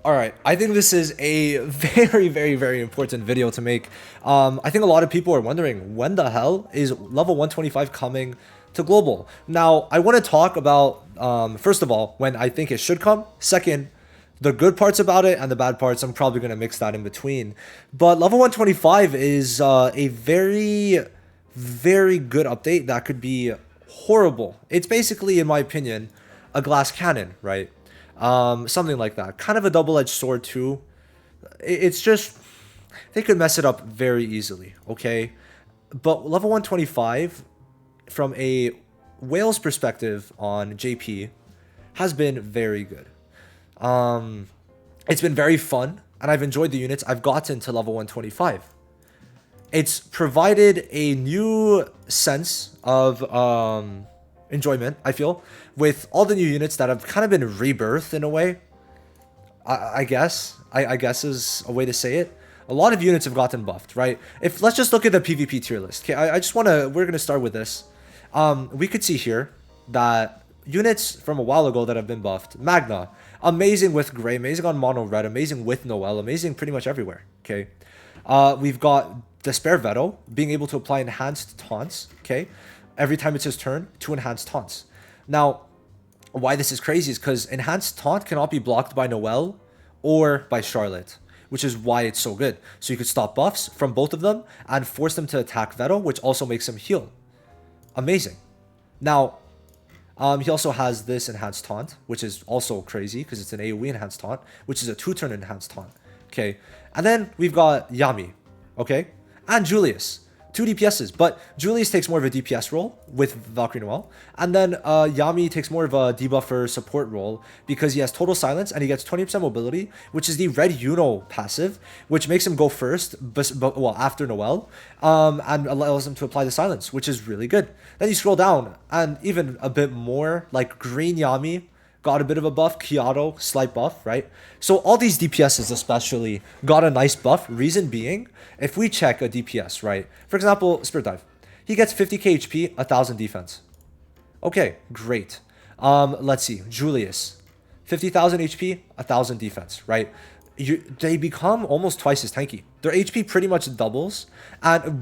All right, I think this is a very important video to make. I think a lot of people are wondering when the hell is level 125 coming to global. Now, I want to talk about first of all when I think it should come. Second, the good parts about it and the bad parts. I'm probably gonna mix that in between. But level 125 is a very good update that could be horrible. It's basically, in my opinion, a glass cannon, right? Something like that. Kind of a double-edged sword too. It's just they could mess it up very easily. Okay, but level 125 from a Wales perspective on JP has been very good. It's been very fun, and I've enjoyed the units I've gotten to level 125. It's provided a new sense of enjoyment, I feel, with all the new units that have kind of been rebirthed in a way. I guess. I guess is a way to say it. A lot of units have gotten buffed, right? If let's just look at the PvP tier list. Okay, I just wanna we're gonna start with this. We could see here that units from a while ago that have been buffed. Magna, amazing with Gray, amazing on Mono Red, amazing with Noel, amazing pretty much everywhere. Okay. We've got Despair Veto being able to apply enhanced taunts. Okay. Every time it's his turn, 2 enhanced taunts. Now, why this is crazy is because enhanced taunt cannot be blocked by Noel or by Charlotte, which is why it's so good. So you could stop buffs from both of them and force them to attack Veto, which also makes him heal. Amazing. Now, he also has this enhanced taunt, which is also crazy because it's an AoE enhanced taunt, which is a 2-turn enhanced taunt. Okay, and then we've got Yami, okay, and Julius. 2 DPSs, but Julius takes more of a DPS role with Valkyrie Noel, and then Yami takes more of a debuffer support role because he has total silence and he gets 20% mobility, which is the red Uno passive, which makes him go first, well, after Noel, and allows him to apply the silence, which is really good. Then you scroll down, and even a bit more, like green Yami got a bit of a buff, Kiato, slight buff, right? So all these DPSs especially got a nice buff, reason being, if we check a DPS, right? For example, Spirit Dive. He gets 50k HP, 1000 defense. Okay, great. Let's see, Julius. 50,000 HP, 1000 defense, right? They become almost twice as tanky. Their HP pretty much doubles, and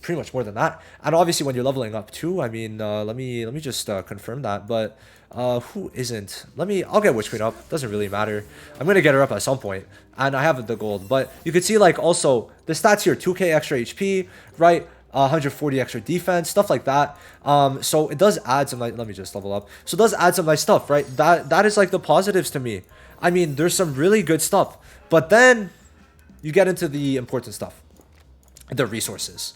pretty much more than that. And obviously, when you're leveling up too, I mean, let me just confirm that. But who isn't? I'll get Witch Queen up. Doesn't really matter. I'm gonna get her up at some point, and I have the gold. But you could see like also the stats here: 2k extra HP, right? 140 extra defense, stuff like that. So it does add some like, let me just level up. So it does add some nice stuff, right? That is like the positives to me. I mean, there's some really good stuff, but then you get into the important stuff, the resources.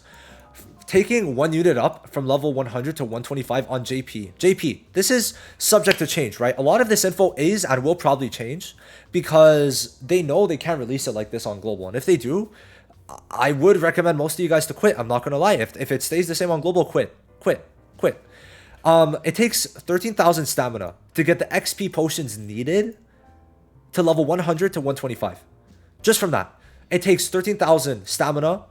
Taking one unit up from level 100 to 125 on JP, this is subject to change, right? A lot of this info is and will probably change because they know they can't release it like this on global, and if they do, I would recommend most of you guys to quit. I'm not gonna lie. If it stays the same on global, quit. It takes 13,000 stamina to get the XP potions needed to level 100 to 125. Just from that, it takes 13,000 stamina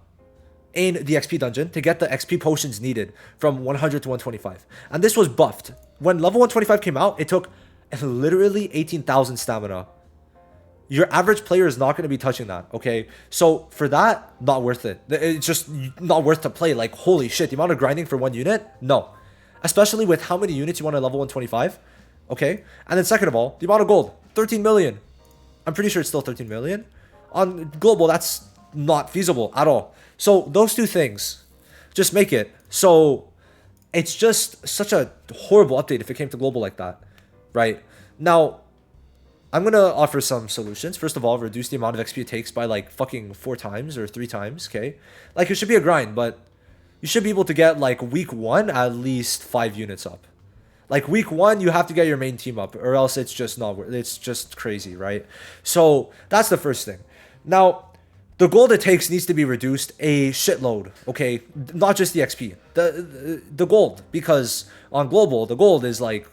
in the XP dungeon to get the XP potions needed from 100 to 125. And this was buffed. When level 125 came out, it took literally 18,000 stamina. Your average player is not going to be touching that, okay? So for that, not worth it. It's just not worth to play. Like, holy shit, the amount of grinding for one unit? No. Especially with how many units you want to level 125, okay? And then second of all, the amount of gold, 13 million. I'm pretty sure it's still 13 million. On global, that's not feasible at all. So those two things just make it so it's just such a horrible update if it came to global like that, right? Now, I'm going to offer some solutions. First of all, reduce the amount of XP it takes by like fucking 4 times or 3 times, okay? Like, it should be a grind, but you should be able to get like week 1 at least 5 units up. Like week 1, you have to get your main team up, or else it's just not worth. It's just crazy, right? So that's the first thing. Now, the gold it takes needs to be reduced a shitload, okay? Not just the XP, the gold, because on global the gold is like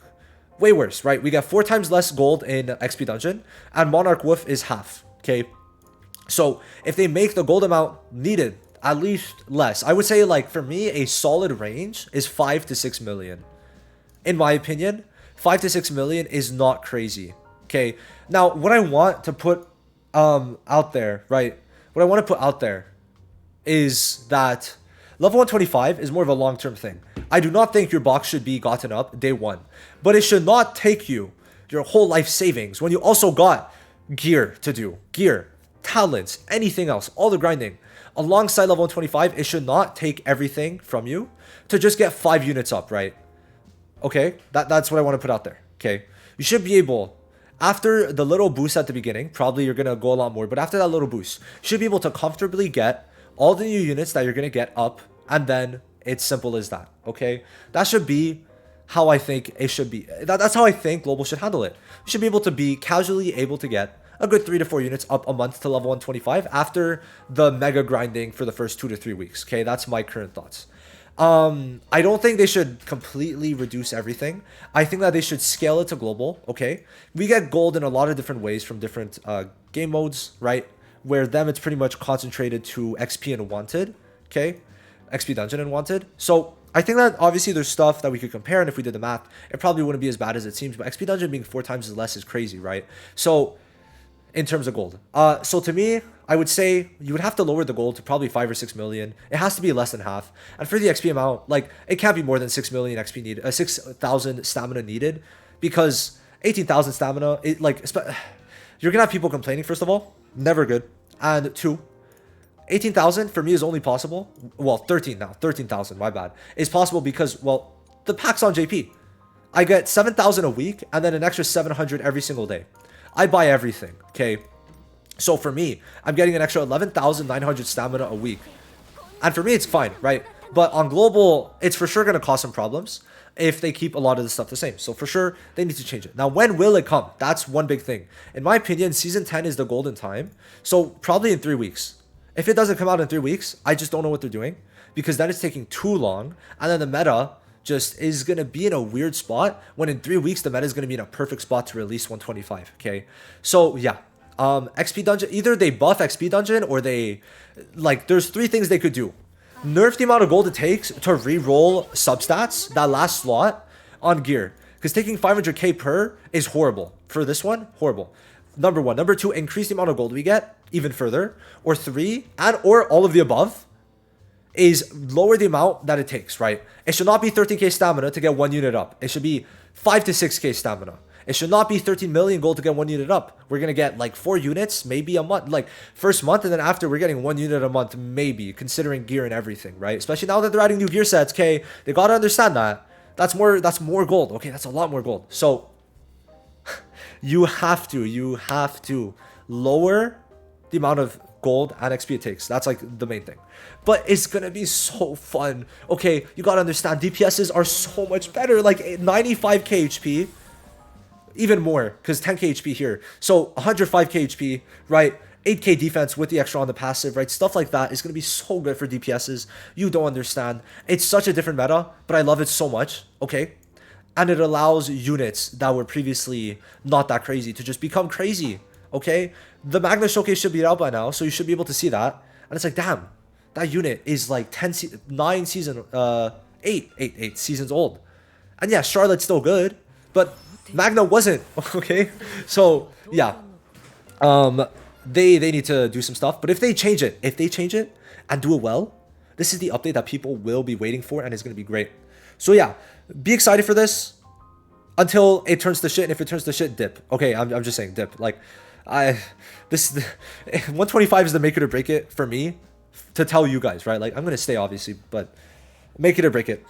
way worse, right? We get 4 times less gold in XP dungeon, and Monarch Wolf is half, okay? So if they make the gold amount needed at least less, I would say like for me a solid range is 5 to 6 million. In my opinion, 5 to 6 million is not crazy. Okay. Now, what I want to put out there, right? What I want to put out there is that level 125 is more of a long-term thing. I do not think your box should be gotten up day one, but it should not take you your whole life savings when you also got gear to do, gear, talents, anything else, all the grinding. Alongside level 125, it should not take everything from you to just get 5 units up, right? Okay, that's what I want to put out there. Okay, you should be able, after the little boost at the beginning, probably you're gonna go a lot more, but after that little boost, you should be able to comfortably get all the new units that you're gonna get up, and then it's simple as that. Okay, that should be how I think it should be. That's how I think Global should handle it. You should be able to be casually able to get a good 3 to 4 units up a month to level 125 after the mega grinding for the first 2 to 3 weeks. Okay, that's my current thoughts. I don't think they should completely reduce everything. I think that they should scale it to global. Okay, we get gold in a lot of different ways from different game modes, right? Where them it's pretty much concentrated to XP and wanted. Okay, XP dungeon and wanted. So I think that obviously there's stuff that we could compare, and if we did the math, it probably wouldn't be as bad as it seems. But XP dungeon being 4 times as less is crazy, right? So in terms of gold, so to me, I would say you would have to lower the gold to probably 5 or 6 million. It has to be less than half. And for the XP amount, like it can't be more than 6 million XP needed, 6,000 stamina needed, because 18,000 stamina, you're gonna have people complaining. First of all, never good, and two, 18,000 for me is only possible. Well, 13,000, my bad, is possible because, well, the packs on JP. I get 7,000 a week and then an extra 700 every single day. I buy everything, okay? So for me, I'm getting an extra 11,900 stamina a week. And for me, it's fine, right? But on global, it's for sure going to cause some problems if they keep a lot of the stuff the same. So for sure, they need to change it. Now, when will it come? That's one big thing. In my opinion, Season 10 is the golden time. So probably in 3 weeks. If it doesn't come out in 3 weeks, I just don't know what they're doing, because then it's taking too long. And then the meta just is going to be in a weird spot when in 3 weeks, the meta is going to be in a perfect spot to release 125. Okay. So yeah, XP dungeon, either they buff XP dungeon or they, like, there's 3 things they could do. Nerf the amount of gold it takes to re-roll substats, that last slot on gear, because taking 500k per is horrible. For this one, horrible. Number 1. Number 2, increase the amount of gold we get even further. Or 3, and or all of the above, is lower the amount that it takes, right? It should not be 13k stamina to get 1 unit up. It should be 5 to 6k stamina. It should not be 13 million gold to get 1 unit up. We're going to get like 4 units, maybe a month, like first month, and then after we're getting 1 unit a month, maybe, considering gear and everything, right? Especially now that they're adding new gear sets, okay? They got to understand that. That's more gold, okay? That's a lot more gold. So you have to lower the amount of gold and XP it takes. That's like the main thing. But it's gonna be so fun. Okay, you gotta understand, DPSs are so much better. Like 95k HP, even more, because 10k HP here. So 105k HP, right? 8k defense with the extra on the passive, right? Stuff like that is gonna be so good for DPSs. You don't understand. It's such a different meta, but I love it so much. Okay. And it allows units that were previously not that crazy to just become crazy. Okay, the Magna Showcase should be out by now, so you should be able to see that. And it's like, damn, that unit is like 8 seasons old. And yeah, Charlotte's still good, but Magna wasn't. Okay, so yeah, they need to do some stuff. But if they change it and do it well, this is the update that people will be waiting for, and it's gonna be great. So yeah, be excited for this until it turns to shit. And if it turns to shit, dip. Okay, I'm just saying dip. Like, 125 is the make it or break it for me to tell you guys, right? Like, I'm gonna stay obviously, but make it or break it.